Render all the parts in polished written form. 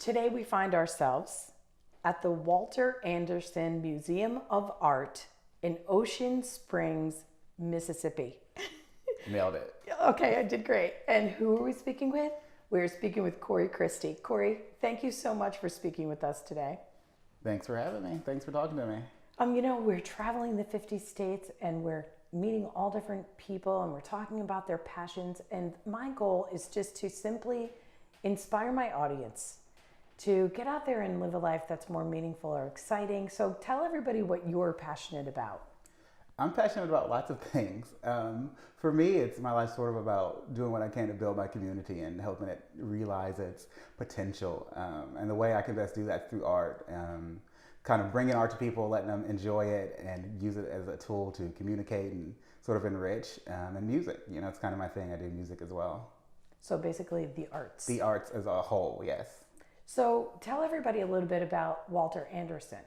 Today we find ourselves at the Walter Anderson Museum of Art in Ocean Springs, Mississippi. Nailed it. Okay, I did great. And who are we speaking with? We're speaking with Christy. Corey, thank you so much for speaking with us today. Thanks for having me. Thanks for talking to me. We're traveling the 50 states and we're meeting all different people and we're talking about their passions. And my goal is just to simply inspire my audience to get out there and live a life that's more meaningful or exciting. So tell everybody what you're passionate about. I'm passionate about lots of things. For me, it's my life sort of about doing what I can to build my community and helping it realize its potential. And the way I can best do that through art. Kind of bringing art to people, letting them enjoy it and use it as a tool to communicate and sort of enrich. And music, it's kind of my thing. I do music as well. So basically the arts. The arts as a whole, yes. So tell everybody a little bit about Walter Anderson.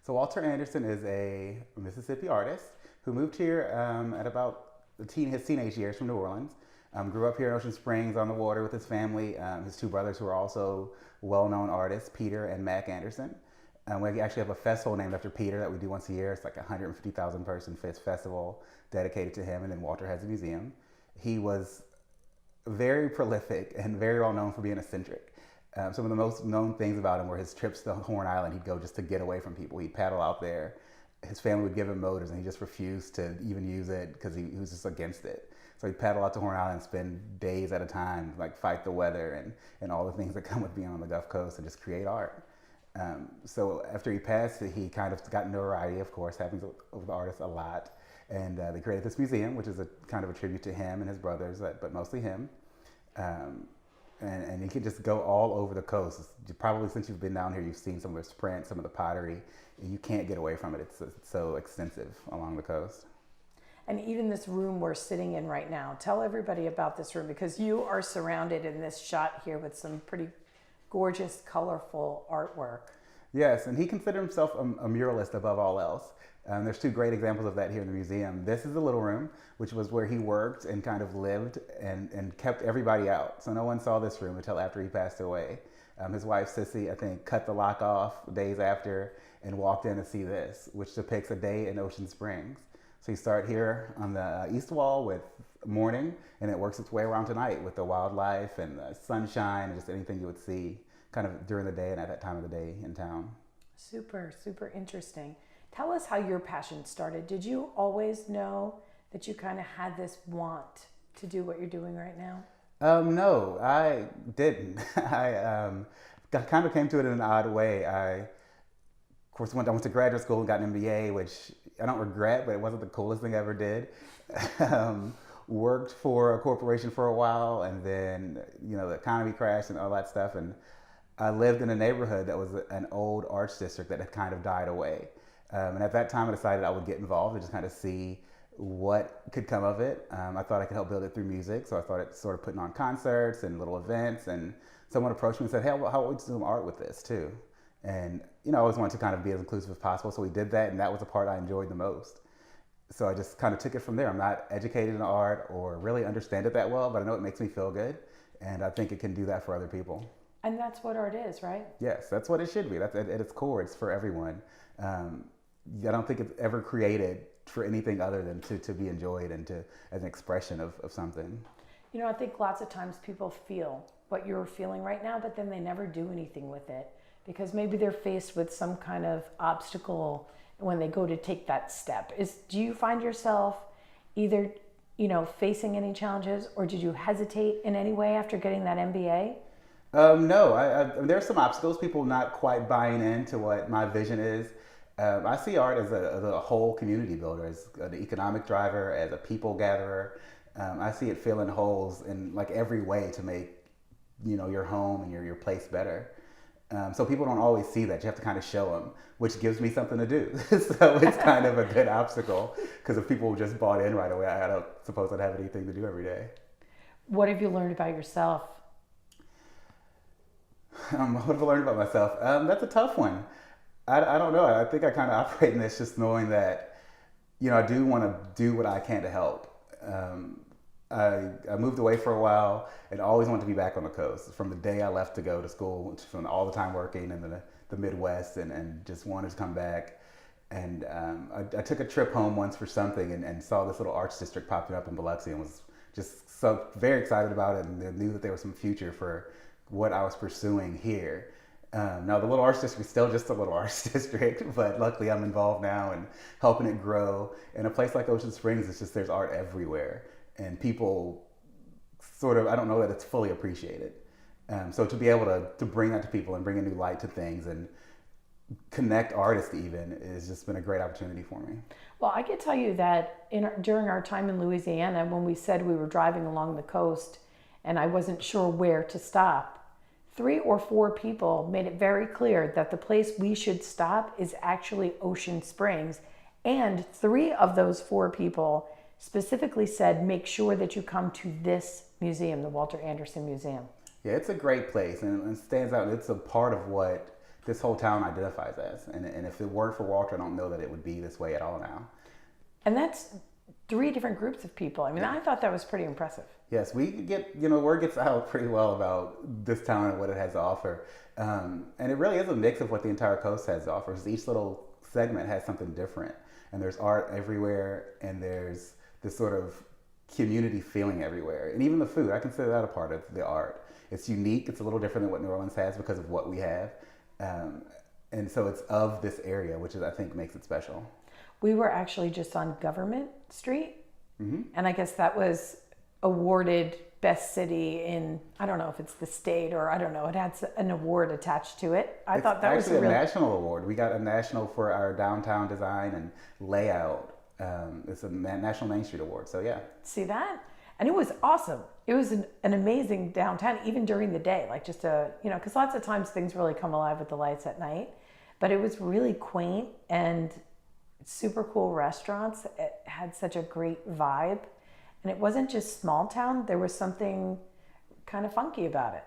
So Walter Anderson is a Mississippi artist who moved here at about his teenage years from New Orleans. Grew up here in Ocean Springs on the water with his family. His two brothers who are also well-known artists, Peter and Mac Anderson. We actually have a festival named after Peter that we do once a year. It's like a 150,000 person festival dedicated to him, and then Walter has a museum. He was very prolific and very well known for being eccentric. Some of the most known things about him were his trips to Horn Island. He'd go just to get away from people. He'd paddle out there. His family would give him motors and he just refused to even use it because he was just against it. So he'd paddle out to Horn Island and spend days at a time, like fight the weather and all the things that come with being on the Gulf Coast and just create art. So after he passed, he kind of got notoriety, of course, happens with artists a lot. And they created this museum, which is a kind of a tribute to him and his brothers, but mostly him. And you can just go all over the coast. Probably since you've been down here, you've seen some of his prints, some of the pottery. You can't get away from it. It's so extensive along the coast. And even this room we're sitting in right now, tell everybody about this room because you are surrounded in this shot here with some pretty gorgeous, colorful artwork. Yes, and he considered himself a muralist above all else. There's two great examples of that here in the museum. This is the little room, which was where he worked and kind of lived and kept everybody out. So no one saw this room until after he passed away. His wife, Sissy, I think, cut the lock off days after and walked in to see this, which depicts a day in Ocean Springs. So you start here on the east wall with morning, and it works its way around to night with the wildlife and the sunshine and just anything you would see kind of during the day and at that time of the day in town. Super, super interesting. Tell us how your passion started. Did you always know that you kind of had this want to do what you're doing right now? No, I didn't. I kind of came to it in an odd way. I went to graduate school and got an MBA, which I don't regret, but it wasn't the coolest thing I ever did. Worked for a corporation for a while, and then the economy crashed and all that stuff. And I lived in a neighborhood that was an old arts district that had kind of died away. And at that time, I decided I would get involved and just kind of see what could come of it. I thought I could help build it through music, so I started sort of putting on concerts and little events. And someone approached me and said, "Hey, how about we do some art with this too?" And I always wanted to kind of be as inclusive as possible, so we did that, and that was the part I enjoyed the most. So I just kind of took it from there. I'm not educated in art or really understand it that well, but I know it makes me feel good, and I think it can do that for other people. And that's what art is, right? Yes, that's what it should be. That's at its core. It's for everyone. I don't think it's ever created for anything other than to be enjoyed and as an expression of something. I think lots of times people feel what you're feeling right now, but then they never do anything with it because maybe they're faced with some kind of obstacle when they go to take that step. Do you find yourself either, facing any challenges, or did you hesitate in any way after getting that MBA? No, there are some obstacles, people not quite buying into what my vision is. I see art as a whole community builder, as an economic driver, as a people gatherer. I see it filling holes in like every way to make, your home and your place better. So people don't always see that. You have to kind of show them, which gives me something to do. So it's kind of a good obstacle because if people just bought in right away, I don't suppose I'd have anything to do every day. What have you learned about yourself? What have I learned about myself? That's a tough one. I don't know. I think I kind of operate in this just knowing that, I do want to do what I can to help. I moved away for a while and always wanted to be back on the coast. From the day I left to go to school, from all the time working in the Midwest, and just wanted to come back. And I took a trip home once for something and saw this little arts district popping up in Biloxi and was just so very excited about it, and knew that there was some future for what I was pursuing here. Now the little arts district is still just a little arts district, but luckily I'm involved now and helping it grow. In a place like Ocean Springs, it's just there's art everywhere, and people sort of, I don't know that it's fully appreciated. So to be able to bring that to people and bring a new light to things and connect artists even has just been a great opportunity for me. Well, I can tell you that during our time in Louisiana, when we said we were driving along the coast and I wasn't sure where to stop, 3 or 4 people made it very clear that the place we should stop is actually Ocean Springs. And 3 of those 4 people specifically said, make sure that you come to this museum, the Walter Anderson Museum. Yeah, it's a great place and it stands out. It's a part of what this whole town identifies as. And if it weren't for Walter, I don't know that it would be this way at all now. And that's 3 different groups of people. I mean, I thought that was pretty impressive. Yes, we get, word gets out pretty well about this town and what it has to offer. And it really is a mix of what the entire coast has to offer. Each little segment has something different. And there's art everywhere, and there's this sort of community feeling everywhere. And even the food, I consider that a part of the art. It's unique, it's a little different than what New Orleans has because of what we have. And so it's of this area, which is, I think, makes it special. We were actually just on Government Street, Mm-hmm. and I guess that was awarded best city in, I don't know if it's the state or I don't know, it had an award attached to it. I thought that was actually a national award. We got a national for our downtown design and layout. It's a National Main Street Award, so yeah. See that? And it was awesome. It was an amazing downtown, even during the day, like just because lots of times things really come alive with the lights at night, but it was really quaint and super cool restaurants. It had such a great vibe, and it wasn't just small town. There was something kind of funky about it.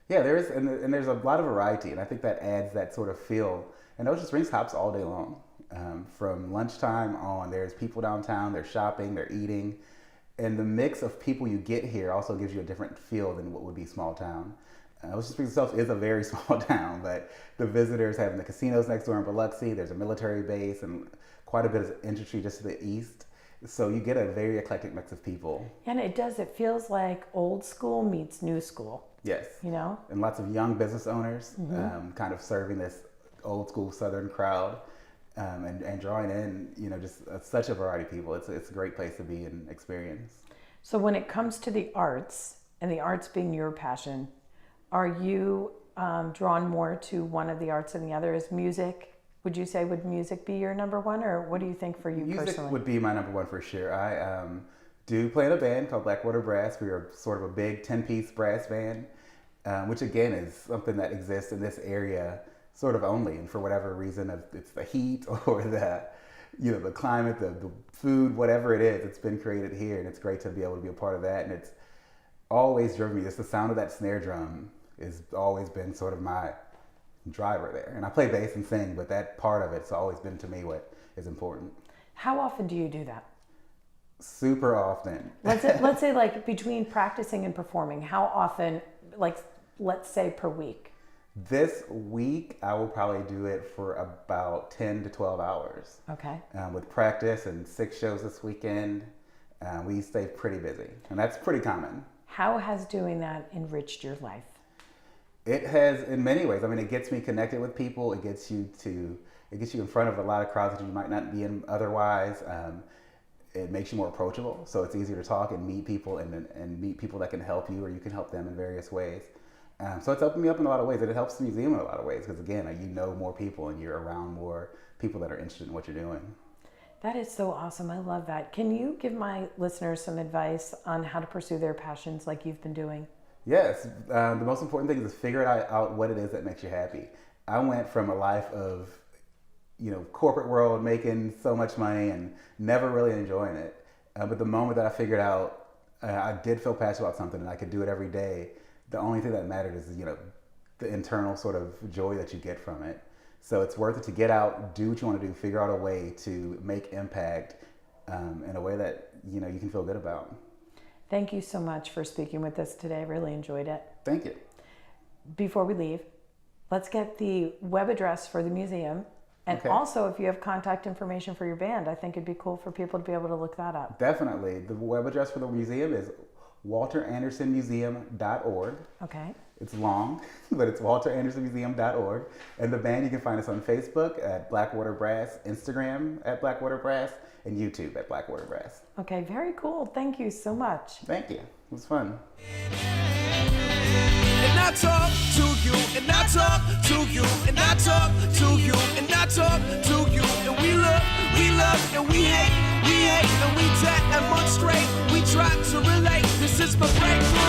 Yeah, there's a lot of variety, and I think that adds that sort of feel. And Ocean Springs hops all day long. From lunchtime on, there's people downtown, they're shopping, they're eating. And the mix of people you get here also gives you a different feel than what would be small town. Ocean Springs itself is a very small town, but the visitors having the casinos next door in Biloxi, there's a military base and quite a bit of industry just to the east. So you get a very eclectic mix of people. And it does, it feels like old school meets new school. Yes. And lots of young business owners kind of serving this old school Southern crowd. And drawing in, just such a variety of people. It's a great place to be and experience. So when it comes to the arts, and the arts being your passion, are you drawn more to one of the arts than the other? Is music, would you say, would music be your number one, or what do you think for you personally? Music would be my number one for sure. I do play in a band called Blackwater Brass. We are sort of a big 10-piece brass band, which again is something that exists in this area sort of only, and for whatever reason, if it's the heat or the climate, the food, whatever it is, it's been created here, and it's great to be able to be a part of that. And it's always driven me. Just the sound of that snare drum has always been sort of my driver there. And I play bass and sing, but that part of it's always been to me what is important. How often do you do that? Super often. Let's say like between practicing and performing, how often, like let's say per week? This week, I will probably do it for about 10 to 12 hours. Okay. With practice and 6 shows this weekend, we stay pretty busy, and that's pretty common. How has doing that enriched your life? It has in many ways. I mean, it gets me connected with people. It gets you in front of a lot of crowds that you might not be in otherwise. It makes you more approachable, so it's easier to talk and meet people and meet people that can help you, or you can help them in various ways. So it's opened me up in a lot of ways, and it helps the museum in a lot of ways because, again, you know more people and you're around more people that are interested in what you're doing. That is so awesome. I love that. Can you give my listeners some advice on how to pursue their passions like you've been doing? Yes. The most important thing is to figure out what it is that makes you happy. I went from a life of, corporate world, making so much money and never really enjoying it. But the moment that I figured out I did feel passionate about something and I could do it every day, the only thing that mattered is, the internal sort of joy that you get from it. So it's worth it to get out, do what you want to do, figure out a way to make impact in a way that, you can feel good about. Thank you so much for speaking with us today. I really enjoyed it. Thank you. Before we leave, let's get the web address for the museum. And Okay. also, if you have contact information for your band, I think it'd be cool for people to be able to look that up. Definitely. The web address for the museum is walterandersonmuseum.org. Okay. It's long, but it's walterandersonmuseum.org. And the band, you can find us on Facebook at Blackwater Brass, Instagram at Blackwater Brass, and YouTube at Blackwater Brass. Okay, very cool. Thank you so much. Thank you. It was fun. And I talk to you, and I talk to you, and I talk to you, and I talk to you, and we love, and we hate, and we demonstrate, we try to relate. This is my breakthrough.